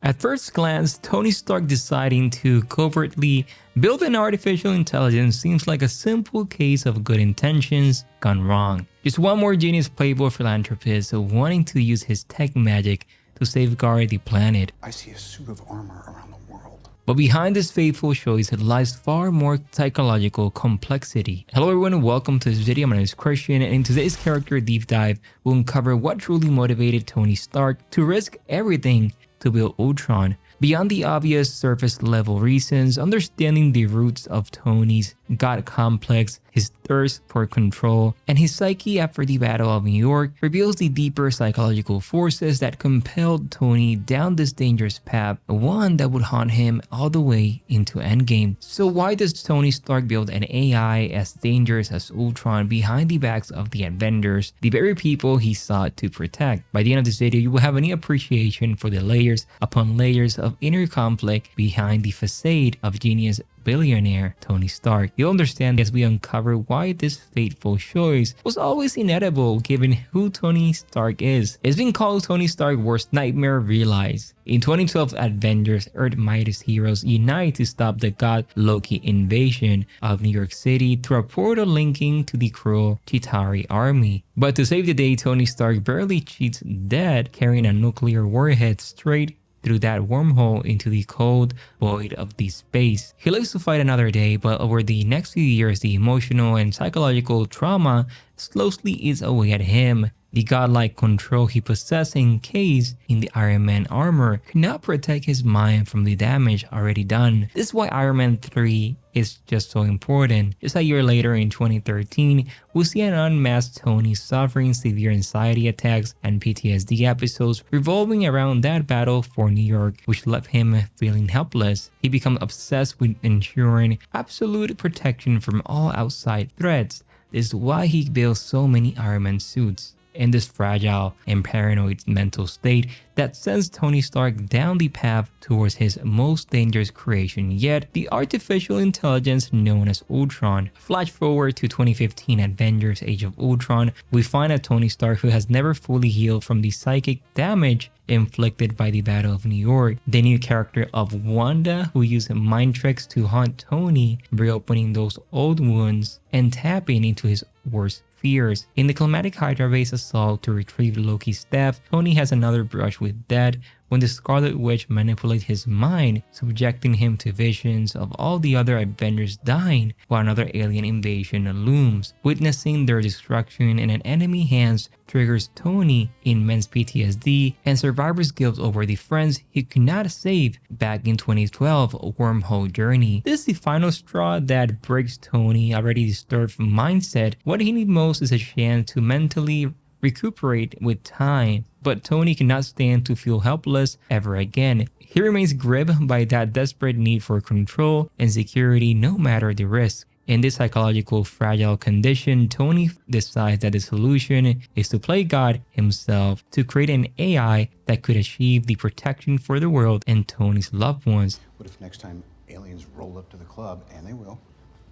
At first glance, Tony Stark deciding to covertly build an artificial intelligence seems like a simple case of good intentions gone wrong. Just one more genius playboy philanthropist wanting to use his tech magic to safeguard the planet. I see a suit of armor around the world. But behind this faithful choice lies far more psychological complexity. Hello everyone and welcome to this video. My name is Christian, and in today's character deep dive, we'll uncover what truly motivated Tony Stark to risk everything to build Ultron. Beyond the obvious surface level reasons, understanding the roots of Tony's God complex, his thirst for control, and his psyche after the Battle of New York reveals the deeper psychological forces that compelled Tony down this dangerous path, one that would haunt him all the way into Endgame. So why does Tony Stark build an AI as dangerous as Ultron behind the backs of the Avengers, the very people he sought to protect? By the end of this video, you will have any appreciation for the layers upon layers of inner conflict behind the facade of genius billionaire Tony Stark. You'll understand as we uncover why this fateful choice was always inevitable given who Tony Stark is. It's been called Tony Stark's worst nightmare realized. In 2012 Avengers, Earth's mightiest heroes unite to stop the god Loki invasion of New York City through a portal linking to the cruel Chitauri army. But to save the day, Tony Stark barely cheats death, carrying a nuclear warhead straight through that wormhole into the cold void of the space. He lives to fight another day, but over the next few years, the emotional and psychological trauma slowly eats away at him. The godlike control he possessed encased in the Iron Man armor could not protect his mind from the damage already done. This is why Iron Man 3 is just so important. Just a year later in 2013, we'll see an unmasked Tony suffering severe anxiety attacks and PTSD episodes revolving around that battle for New York, which left him feeling helpless. He becomes obsessed with ensuring absolute protection from all outside threats. This is why he builds so many Iron Man suits. In this fragile and paranoid mental state that sends Tony Stark down the path towards his most dangerous creation yet, the artificial intelligence known as Ultron. Flash forward to 2015 Avengers Age of Ultron, we find a Tony Stark who has never fully healed from the psychic damage inflicted by the Battle of New York. The new character of Wanda, who used mind tricks to haunt Tony, reopening those old wounds and tapping into his worst fears. In the climatic Hydra-based assault to retrieve Loki's staff, Tony has another brush with death when the Scarlet Witch manipulates his mind, subjecting him to visions of all the other Avengers dying while another alien invasion looms. Witnessing their destruction in an enemy hands triggers Tony immense PTSD and survivor's guilt over the friends he could not save back in 2012 wormhole journey. This is the final straw that breaks Tony's already disturbed mindset. What he needs most is a chance to mentally recuperate with time, but Tony cannot stand to feel helpless ever again. He remains gripped by that desperate need for control and security no matter the risk. In this psychological fragile condition, Tony decides that the solution is to play God himself to create an AI that could achieve the protection for the world and Tony's loved ones. What if next time aliens roll up to the club, and they will,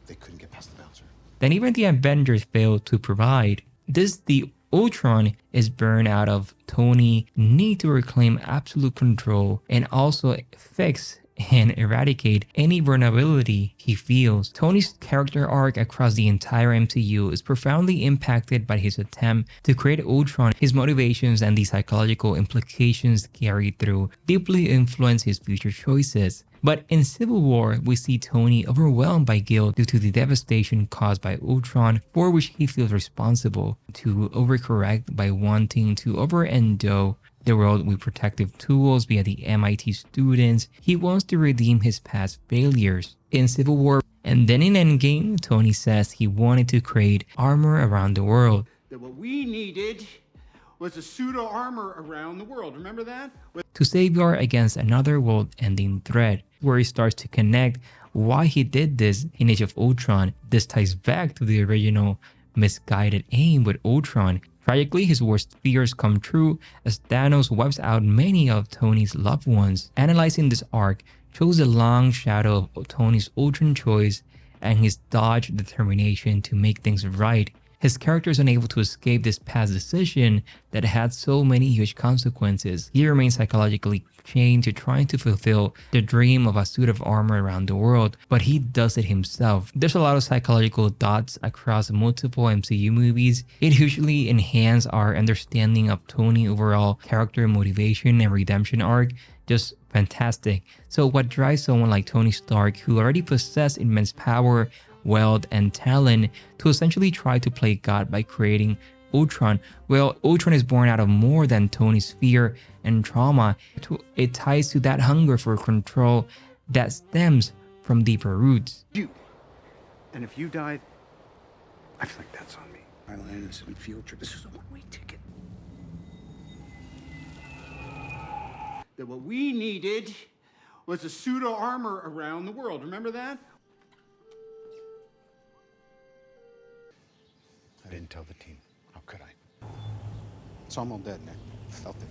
they couldn't get past the bouncer? Then even the Avengers failed to provide. This the Ultron is born out of Tony need to reclaim absolute control and also fix and eradicate any vulnerability he feels. Tony's character arc across the entire MCU is profoundly impacted by his attempt to create Ultron. His motivations and the psychological implications carried through deeply influence his future choices. But in Civil War, we see Tony overwhelmed by guilt due to the devastation caused by Ultron, for which he feels responsible, to overcorrect by wanting to overendow the world with protective tools via the MIT students. He wants to redeem his past failures. In Civil War and then in Endgame, Tony says he wanted to create armor around the world. That what we needed was a suit of armor around the world. Remember that? To safeguard against another world-ending threat, where he starts to connect why he did this in Age of Ultron. This ties back to the original misguided aim with Ultron. Tragically, his worst fears come true as Thanos wipes out many of Tony's loved ones. Analyzing this arc shows the long shadow of Tony's Ultron choice and his dogged determination to make things right. His character is unable to escape this past decision that had so many huge consequences. He remains psychologically chained to trying to fulfill the dream of a suit of armor around the world, but he does it himself. There's a lot of psychological dots across multiple MCU movies. It hugely enhances our understanding of Tony's overall character motivation and redemption arc. Just fantastic. So what drives someone like Tony Stark, who already possessed immense power, wealth, and talent, to essentially try to play God by creating Ultron? Well, Ultron is born out of more than Tony's fear and trauma. It ties to that hunger for control that stems from deeper roots. You. And if you died, I feel like that's on me. I landed this in a field trip. This is a one-way ticket. That what we needed was a suit of armor around the world. Remember that? I didn't tell the team. How could I? It's almost dead, Nick. Felt it.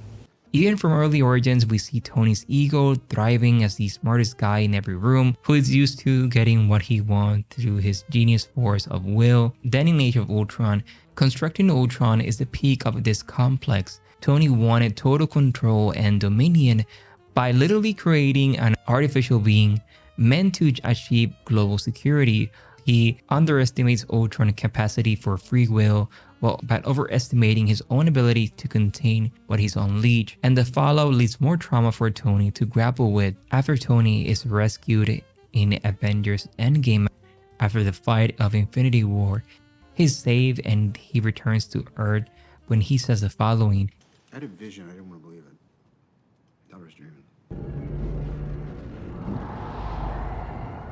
Even from early origins, we see Tony's ego thriving as the smartest guy in every room, who is used to getting what he wants through his genius force of will. Then in Age of Ultron, constructing Ultron is the peak of this complex. Tony wanted total control and dominion by literally creating an artificial being meant to achieve global security. He underestimates Ultron's capacity for free will, by overestimating his own ability to contain what he's unleashed. And the fallout leaves more trauma for Tony to grapple with. After Tony is rescued in Avengers Endgame after the fight of Infinity War, he's saved and he returns to Earth when he says the following: I had a vision. I didn't want to believe it. I thought I was dreaming.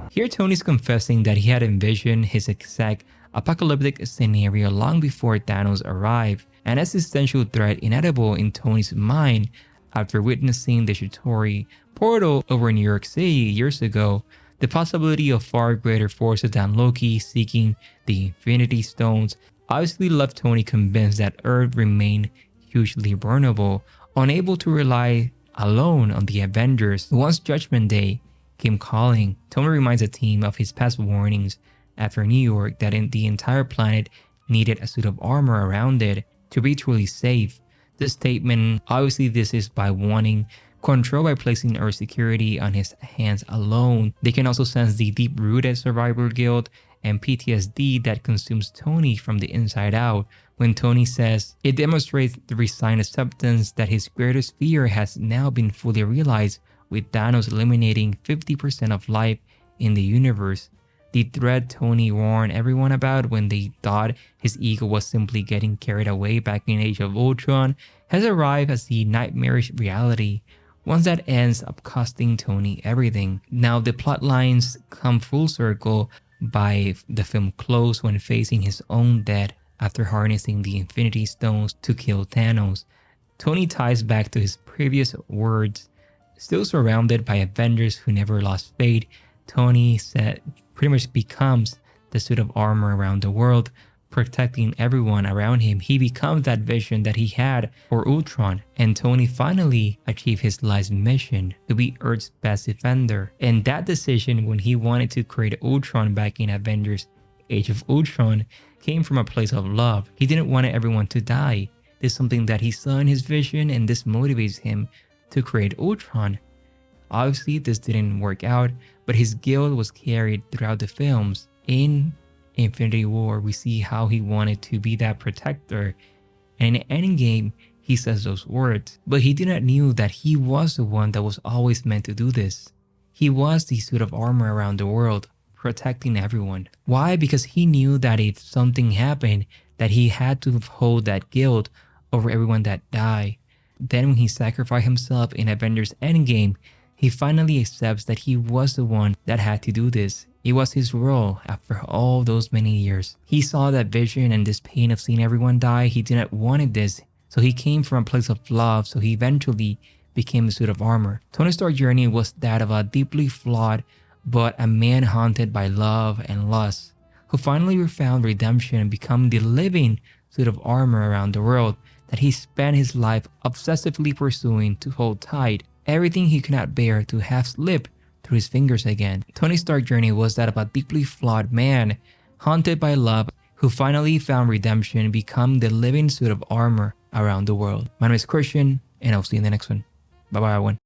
Here Tony's confessing that he had envisioned his exact apocalyptic scenario long before Thanos arrived, an existential threat inedible in Tony's mind after witnessing the Shitori portal over New York City years ago. The possibility of far greater forces than Loki seeking the Infinity Stones obviously left Tony convinced that Earth remained hugely vulnerable, unable to rely alone on the Avengers. Once Judgment Day came calling, Tony reminds the team of his past warnings after New York that the entire planet needed a suit of armor around it to be truly safe. This statement, obviously this is by wanting control by placing Earth's security on his hands alone. They can also sense the deep-rooted survivor guilt and PTSD that consumes Tony from the inside out. When Tony says, it demonstrates the resigned acceptance that his greatest fear has now been fully realized, with Thanos eliminating 50% of life in the universe. The threat Tony warned everyone about when they thought his ego was simply getting carried away back in Age of Ultron has arrived as the nightmarish reality, one that ends up costing Tony everything. Now the plot lines come full circle by the film close when facing his own death after harnessing the Infinity Stones to kill Thanos. Tony ties back to his previous words. Still surrounded by Avengers who never lost faith, Tony said pretty much becomes the suit of armor around the world, protecting everyone around him. He becomes that vision that he had for Ultron, and Tony finally achieved his life's mission to be Earth's best defender. And that decision when he wanted to create Ultron back in Avengers Age of Ultron came from a place of love. He didn't want everyone to die. This is something that he saw in his vision, and this motivates him to create Ultron. Obviously, this didn't work out, but his guilt was carried throughout the films. In Infinity War, we see how he wanted to be that protector, and in Endgame, he says those words. But he did not know that he was the one that was always meant to do this. He was the suit of armor around the world, protecting everyone. Why? Because he knew that if something happened, that he had to hold that guilt over everyone that died. Then when he sacrificed himself in Avengers Endgame, he finally accepts that he was the one that had to do this. It was his role after all those many years. He saw that vision and this pain of seeing everyone die. He didn't want this. So he came from a place of love. So he eventually became a suit of armor. Tony Stark's journey was that of a deeply flawed, but a man haunted by love and lust, who finally found redemption and become the living suit of armor around the world that he spent his life obsessively pursuing to hold tight. Everything he could not bear to have slipped through his fingers again. Tony Stark's journey was that of a deeply flawed man, haunted by love who finally found redemption, become the living suit of armor around the world. My name is Christian, and I'll see you in the next one. Bye bye, everyone.